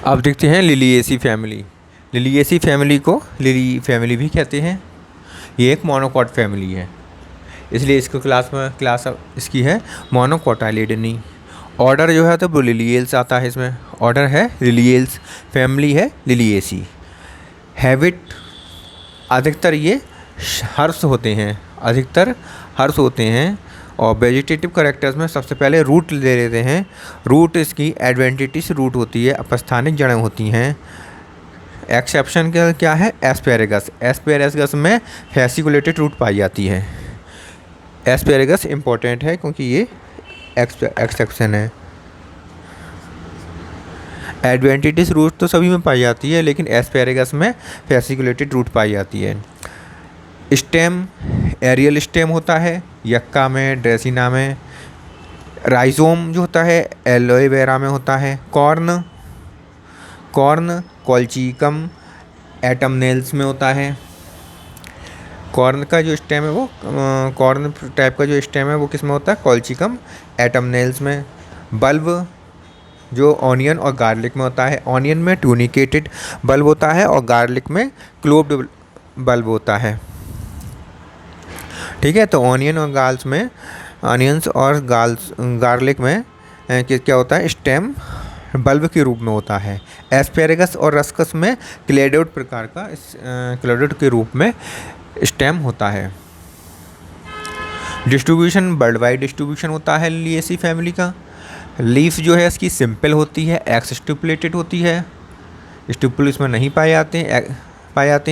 अब देखते हैं लिलिएसी फैमिली। लिलिएसी फैमिली को लिली फैमिली भी कहते हैं। ये एक मोनोकॉट फैमिली है, इसलिए इसको क्लास इसकी है मोनोकोटाइलिडनी। ऑर्डर जो है तो वो लिलिएल्स आता है, इसमें ऑर्डर है लिलिएल्स, फैमिली है लिलिएसी। हैबिट, अधिकतर ये हर्ष होते हैं, अधिकतर हर्ष होते हैं। और वेजिटेटिव करेक्टर्स में सबसे पहले रूट ले लेते हैं। रूट इसकी एडवेंटिटिस रूट होती है, अपस्थानिक जड़ें होती हैं। एक्सेप्शन क्या है? एस्पेरेगस। एस्पेरेगस में फैसिकुलेटेड रूट पाई जाती है। एस्पेरेगस इम्पोर्टेंट है क्योंकि ये एक्सेप्शन है। एडवेंटिटिस रूट तो सभी में पाई जाती है, लेकिन एस्पेरेगस में फैसिकुलेटेड रूट पाई जाती है। स्टेम, एरियल स्टेम होता है यक्का में, ड्रेसिना में। राइजोम जो होता है एलोवेरा में होता है। कॉर्न कॉल्चिकम एटमनेल्स में होता है। कॉर्न का जो स्टेम है वो कॉर्न टाइप का जो स्टेम है वो किस में होता है? कॉल्चिकम एटमनेल्स में। बल्ब जो ऑनियन और गार्लिक में होता है। ऑनियन में ट्यूनिकेटेड बल्ब होता है और गार्लिक में क्लोव्ड बल्ब होता है। ठीक है, तो ऑनियंस और गार्लिक में क्या होता है? स्टेम बल्ब के रूप में होता है। एस्पेरेगस और रस्कस में क्लेडोड प्रकार का क्लेडोड के रूप में स्टेम होता है। डिस्ट्रीब्यूशन, वर्ल्ड वाइड डिस्ट्रीब्यूशन होता है लिलिएसी फैमिली का। लीफ जो है इसकी सिंपल होती है, एक्स स्टिपुलेटेड होती है। स्टिपुल इसमें नहीं पाए जाते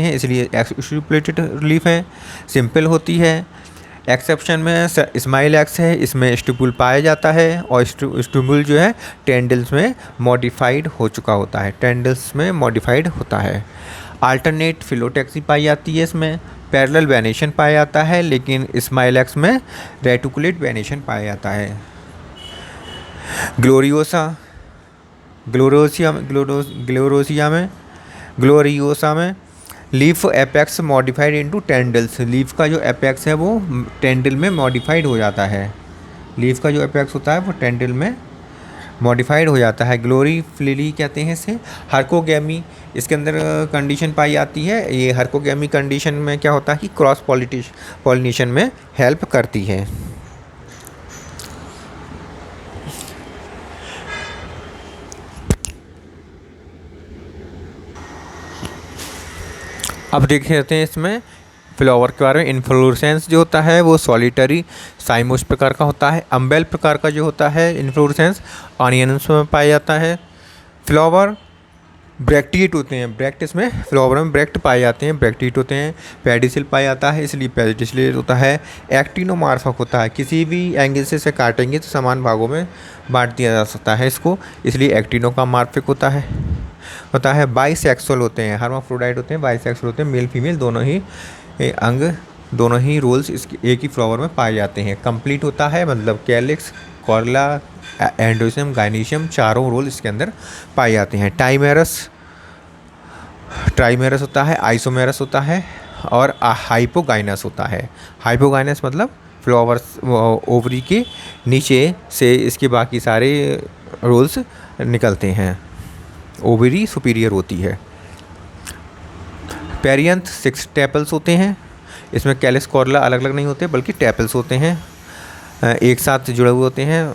हैं इसलिए एक्स स्टिपुलेटेड लीफ है, सिंपल होती है। एक्सेप्शन में स्माइल एक्स है, इसमें स्टिपुल पाया जाता है और स्टिपुल जो है टेंडल्स में मॉडिफाइड हो चुका होता है, टेंडल्स में मॉडिफाइड होता है। अल्टरनेट फिलोटैक्सी पाई जाती है, इसमें पैरेलल वेनेशन पाया जाता है, लेकिन स्माइल एक्स में रेटिकुलेट वेनेशन पाया जाता है। ग्लोरियोसा में leaf apex modified into टेंडल्स। Leaf का जो एपेक्स है वो टेंडल में मॉडिफाइड हो जाता है। लीफ का जो एपेक्स होता है वो टेंडल में मॉडिफाइड हो जाता है। ग्लोरी फ्लिली कहते हैं इसे। हर्कोगेमी इसके अंदर कंडीशन पाई जाती है। ये हर्कोगेमी कंडीशन में क्या होता है कि क्रॉस पॉलिनेशन में हेल्प करती है। अब देख लेते हैं इसमें फ्लावर के बारे में। इन्फ्लोरेसेंस जो होता है वो सॉलिटरी साइमोस प्रकार का होता है। अम्बेल प्रकार का जो होता है इन्फ्लोरेसेंस ऑनियंस में पाया जाता है। फ्लावर ब्रैक्टिएट होते हैं, ब्रैक्ट इसमें फ्लावर में ब्रैक्ट पाए जाते हैं, ब्रैक्टिएट होते हैं। पेडिसिल पाया जाता है इसलिए पेडिसिलेट होता है। एक्टिनोमार्फक होता है, किसी भी एंगल से इसे काटेंगे तो समान भागों में बांट दिया जा सकता है इसको, इसलिए एक्टिनो का मार्फिक होता है। बाइसेक्सुअल होते हैं, हर्माफ्रोडाइट होते हैं, बाइसेक्सुअल होते हैं, मेल फीमेल दोनों ही अंग, दोनों ही रोल्स इसके एक ही फ्लावर में पाए जाते हैं। कंप्लीट होता है मतलब कैलिक्स, कॉर्ला, एंडोसियम, गाइनीशियम, चारों रोल इसके अंदर पाए जाते हैं। ट्राइमेरस होता है, आइसोमेरस होता है और हाइपोगाइनस होता है। हाइपोगाइनस मतलब फ्लावर्स ओवरी के नीचे से इसके बाकी सारे रोल्स निकलते हैं, ओवरी सुपीरियर होती है। पेरियंथ 6 टेपल्स होते हैं, इसमें कैलिक्स कॉर्ला अलग अलग नहीं होते बल्कि टेपल्स होते हैं, एक साथ जुड़े हुए होते हैं,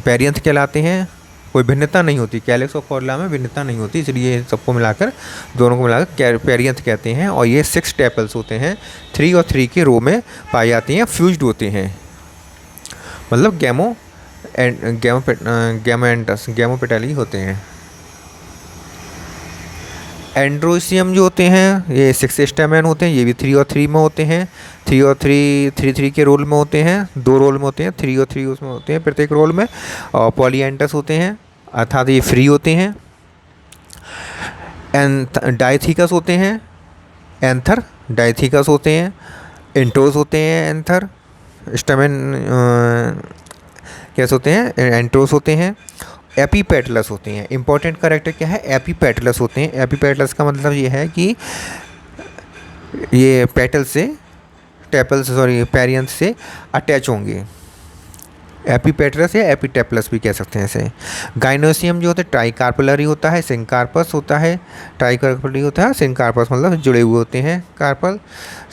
पेरियंथ कहलाते हैं। कोई भिन्नता नहीं होती, कैलिक्स और कॉर्ला में भिन्नता नहीं होती, इसलिए सबको मिलाकर, दोनों को मिलाकर पेरियंथ कहते हैं। और ये 6 टेपल्स होते हैं, 3 और 3 के रो में पाए जाते हैं, फ्यूज्ड होते हैं, मतलब गैमोपेटली होते हैं। एंड्रोसियम जो होते हैं ये 6 स्टेमेन होते हैं, ये भी 3 और 3 में होते हैं, 3 और 3 के रोल में होते हैं, 2 रोल में होते हैं, 3 और 3 उसमें होते हैं प्रत्येक रोल में। और पॉलीएंटस होते हैं अर्थात ये फ्री होते हैं। डाइथिकस होते हैं, एंथर डाइथिकस होते हैं। इंट्रोस होते हैं, एंथर स्टेमेन कैसे होते हैं, एंट्रोस होते हैं। एपीपेटलस होते हैं। इंपॉर्टेंट कैरेक्टर क्या है, एपीपेटलस होते हैं। एपीपेटलस का मतलब ये है कि ये पेटल से पेरियंथ से अटैच होंगे। एपीपेट्रस या एपिटेपलस भी कह सकते हैं इसे। गाइनोसियम जो होता है ट्राइकार्पलरी होता है, सिंकार्पस होता है, ट्राइकार्पलरी होता है, सिंकार्पस मतलब जुड़े हुए होते हैं कार्पल,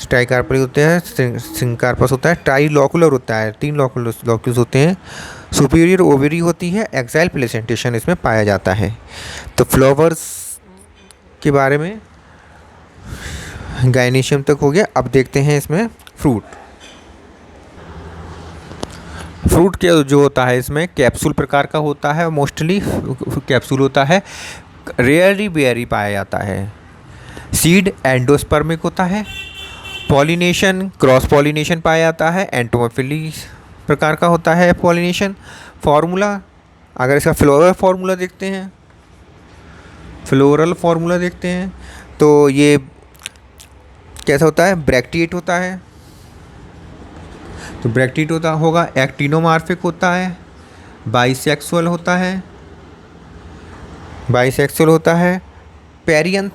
ट्राइकार्पलरी होते हैं, सिंकार्पस होता है, ट्राइलॉकुलर होता है, 3 लॉक्यूल्स होते हैं, सुपीरियर ओवरी होती है, एक्साइल प्लेसेंटेशन इसमें पाया जाता है। तो फ्लावर्स के बारे में गाइनोसियम तक हो गया। अब देखते हैं इसमें फ्रूट। फ्रूट के जो होता है इसमें कैप्सूल प्रकार का होता है, मोस्टली कैप्सूल होता है, रेयरली बेरी पाया जाता है। सीड एंडोस्पर्मिक होता है, पॉलिनेशन क्रॉस पॉलिनेशन पाया जाता है, एंटोमोफिली प्रकार का होता है पॉलिनेशन। फार्मूला, अगर इसका फ्लोरल फार्मूला देखते हैं, तो ये कैसा होता है, ब्रैक्टिएट होता है। तो ब्रैक्टिएट होगा, एक्टिनोमार्फिक होता है, बाइसेक्सुअल होता है, पेरियंथ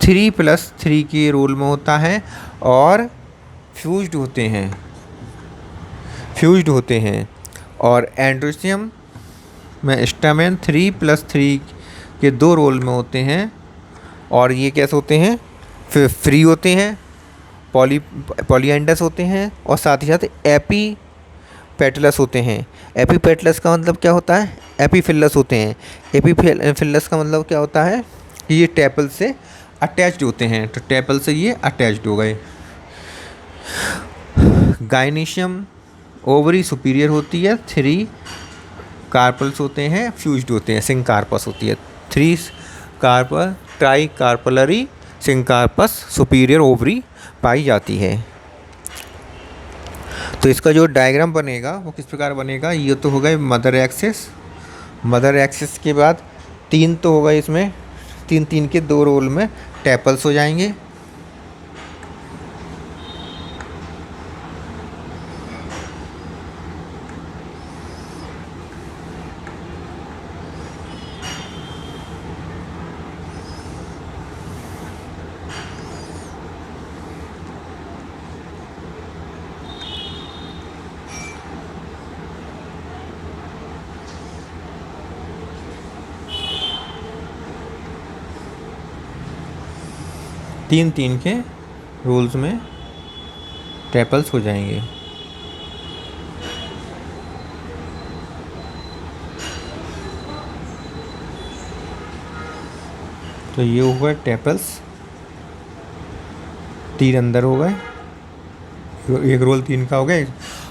3+3 के रोल में होता है, और फ्यूज्ड होते हैं। और एंड्रोसियम में स्टैमेन 3+3 के 2 रोल में होते हैं, और ये कैसे होते हैं, फ्री होते हैं, पॉलीएंडस होते हैं, और साथ ही साथ एपीपेटलस होते हैं। एपीपेटलस का मतलब क्या होता है, एपीफिलस होते हैं। एपीफिलस का मतलब क्या होता है कि ये टेपल से अटैच्ड होते हैं, तो टेपल से ये अटैच्ड हो गए। गाइनोसियम ओवरी सुपीरियर होती है, 3 कार्पल्स होते हैं, फ्यूज्ड होते हैं, सिंकार्पस होती है, 3 कार्पल, ट्राइकार्पलरी सिंकार्पस सुपीरियर ओवरी पाई जाती है। तो इसका जो डायग्राम बनेगा वो किस प्रकार बनेगा, ये तो हो गए मदर एक्सिस के बाद 3 तो होगा इसमें, 3 के 2 रोल में टेपल्स हो जाएंगे। तीन के रोल्स में टेपल्स हो जाएंगे। तो ये हो गए टेपल्स, 3 अंदर हो गए, एक रोल 3 का हो गया,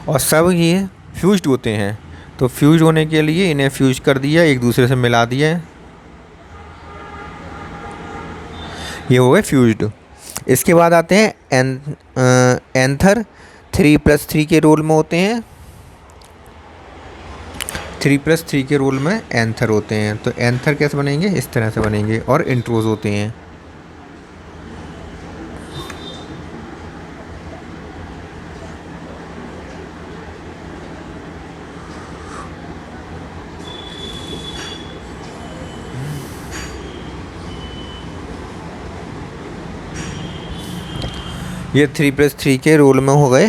और सब ये फ्यूज्ड होते हैं। तो फ्यूज होने के लिए इन्हें फ्यूज कर दिया, एक दूसरे से मिला दिया, ये हो गए फ्यूज्ड। इसके बाद आते हैं एंथर, 3+3 के रोल में होते हैं, 3+3 के रोल में एंथर होते हैं। तो एंथर कैसे बनेंगे, इस तरह से बनेंगे, और इंट्रोज होते हैं। ये 3+3 के रोल में हो गए,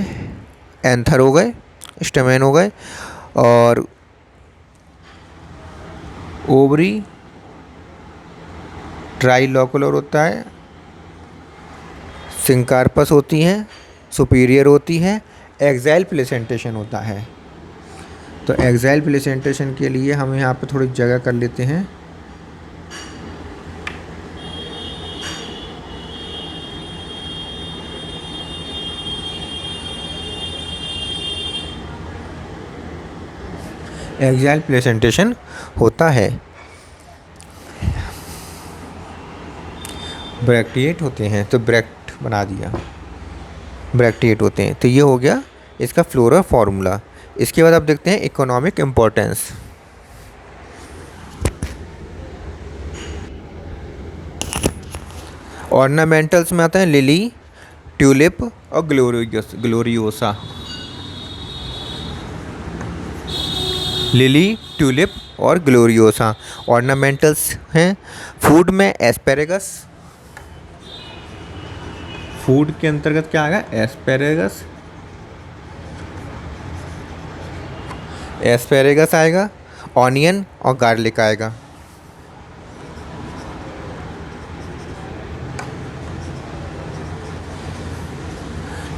एंथर हो गए, स्टेमेन हो गए, और ओवरी ट्राइलॉकुलर होता है, सिंकार्पस होती हैं, सुपीरियर होती है, एक्साइल प्लेसेंटेशन होता है। तो एक्साइल प्लेसेंटेशन के लिए हम यहाँ पे थोड़ी जगह कर लेते हैं। एक्साइल प्लेसेंटेशन होता है। ब्रैक्टिएट होते हैं, तो ब्रैक्ट बना दिया, ब्रैक्टिएट होते हैं। तो ये हो गया इसका फ्लोरल फार्मूला। इसके बाद आप देखते हैं इकोनॉमिक इम्पोर्टेंस। ऑर्नामेंटल्स में आता है लिली, ट्यूलिप और ग्लोरियोसा। लिली, ट्यूलिप और ग्लोरियोसा ऑर्नामेंटल्स हैं। फूड में एस्पेरेगस, फूड के अंतर्गत क्या आएगा, एस्पेरेगस, एस्पेरेगस आएगा, ऑनियन और गार्लिक आएगा।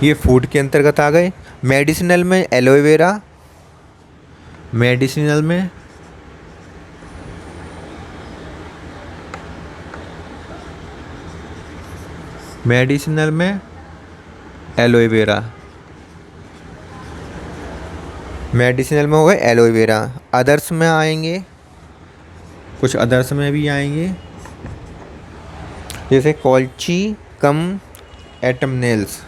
ये फूड के अंतर्गत आ गए। मेडिसिनल में एलोवेरा, मेडिसिनल में एलोवेरा, मेडिसिनल में हो गए एलोवेरा। अदर्स में आएंगे, कुछ अदर्स में भी आएंगे, जैसे कॉल्ची कम एटमनेल्स,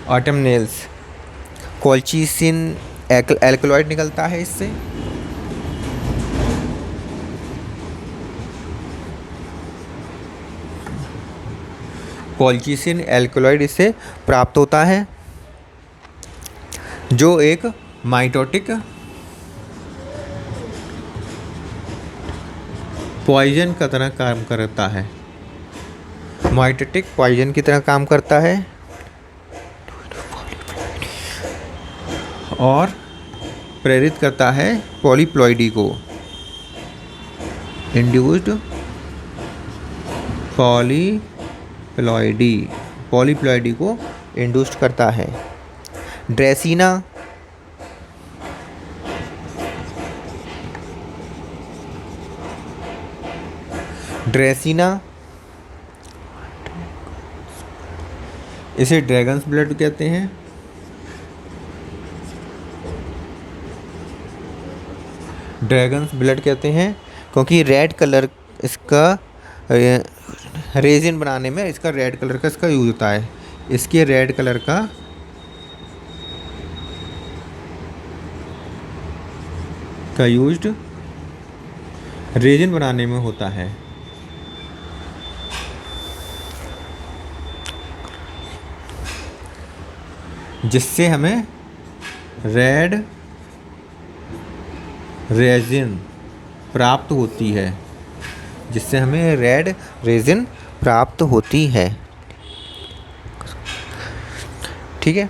ऑटमनेल्स। कॉल्चिसिन एल्कलॉइड निकलता है इससे। कॉल्चिसिन एल्कलॉइड इससे प्राप्त होता है, जो एक माइटोटिक पॉइजन की तरह काम करता है, माइटोटिक पॉइजन की तरह काम करता है और प्रेरित करता है पॉलीप्लॉइडी को, इंड्यूस्ड पॉलीप्लॉइडी को इंड्यूस्ड करता है। ड्रेसिना, इसे ड्रैगन्स ब्लड कहते हैं। ड्रैगन्स ब्लड कहते हैं क्योंकि रेड कलर इसका रेजिन बनाने में इसका रेड कलर का इसका यूज होता है। इसके रेड कलर का यूज्ड रेजिन बनाने में होता है। जिससे हमें रेड रेजिन प्राप्त होती है, जिससे हमें रेड रेजिन प्राप्त होती है। ठीक है,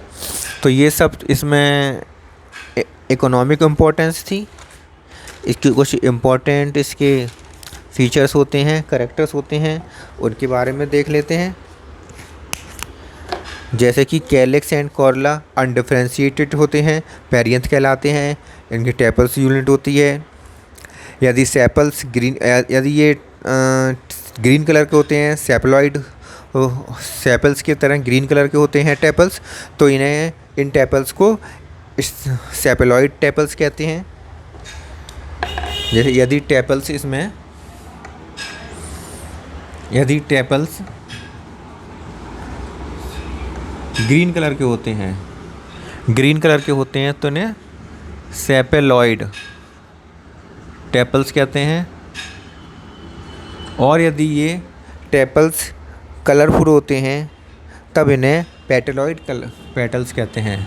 तो ये सब इसमें इकोनॉमिक इम्पोर्टेंस थी। इसके कुछ इम्पोर्टेंट इसके फीचर्स होते हैं, कैरेक्टर्स होते हैं, उनके बारे में देख लेते हैं। जैसे कि कैलेक्स एंड कॉर्ला अनडिफरेंशिएटेड होते हैं, पेरियंथ कहलाते हैं। इनकी टेपल्स यूनिट होती है। यदि सेपल्स ग्रीन, यदि ये ग्रीन कलर के होते हैं, सेपलॉइड सेपल्स की तरह ग्रीन कलर के होते हैं टेपल्स, तो इन टेपल्स को सेपलॉइड टेपल्स कहते हैं। जैसे यदि टेपल्स ग्रीन कलर के होते हैं तो इन्हें सेपेलॉइड टेपल्स कहते हैं। और यदि ये टेपल्स कलरफुल होते हैं तब इन्हें पेटल्स कहते हैं।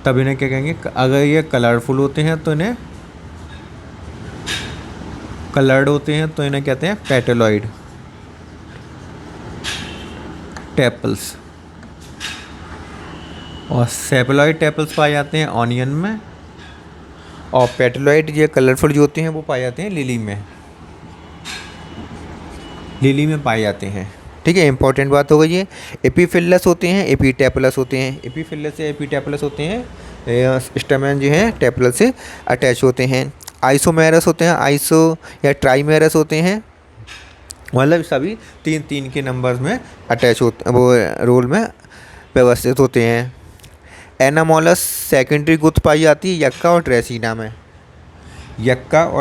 तब इन्हें क्या कहेंगे? अगर ये कलरफुल होते हैं तो इन्हें कलर्ड होते हैं तो इन्हें कहते हैं पेटलॉइड टेपल्स। और सेपेलॉइड टेपल्स पाए जाते हैं ऑनियन में, और पेटलॉइड ये कलरफुल जो होते हैं वो पाए जाते हैं लिली में पाए जाते हैं। ठीक है, इंपॉर्टेंट बात हो गई है। एपीफिलस होते हैं, एपीटेपलस होते हैं। एपीफिलस से एपीटेपलस होते हैं, स्टेमेन जो है टेपलस से अटैच होते हैं। आइसोमेरस होते हैं, आइसो या ट्राइमेरस होते हैं, मतलब सभी 3 के नंबर्स में अटैच होते, वो रोल में व्यवस्थित होते हैं। एनामोलस सेकेंडरी गुथ पाई जाती है यक्का और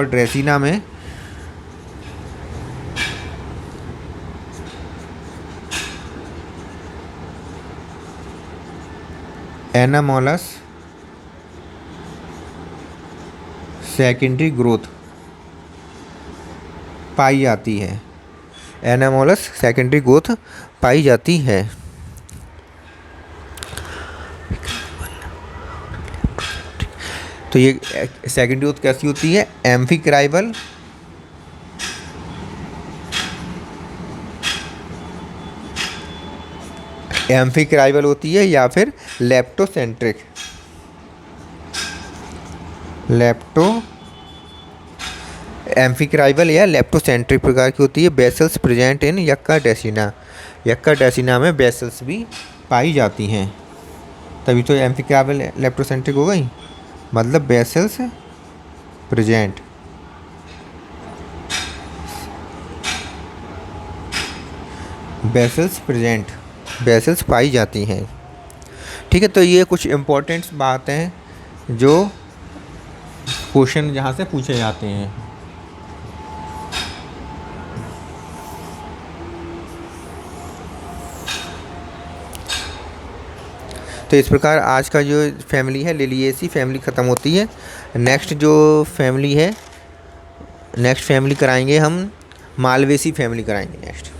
ड्रेसिना में। एनामोलस सेकेंडरी ग्रोथ पाई जाती है। एनामोलस सेकेंडरी ग्रोथ पाई जाती है। तो ये सेकेंड ग्रोथ कैसी होती है? एम्फिक्राइबल, एम्फिक्राइबल होती है या फिर लेप्टोसेंट्रिक, एम्फिक्राइबल या लेप्टोसेंट्रिक प्रकार की होती है। बेसल्स प्रेजेंट इन यक्का डेसिना, यक्का डेसिना में बेसल्स भी पाई जाती हैं, तभी तो एम्फिक्राइबल लेप्टोसेंट्रिक हो गई, मतलब vessels present. Vessels present, vessels पाई जाती हैं। ठीक है, तो ये कुछ इम्पोर्टेंट बातें हैं जो क्वेश्चन जहाँ से पूछे जाते हैं। तो इस प्रकार आज का जो फैमिली है लिलिएसी फैमिली ख़त्म होती है। नेक्स्ट जो फैमिली है, नेक्स्ट फैमिली कराएंगे हम मालवेसी फैमिली कराएंगे नेक्स्ट।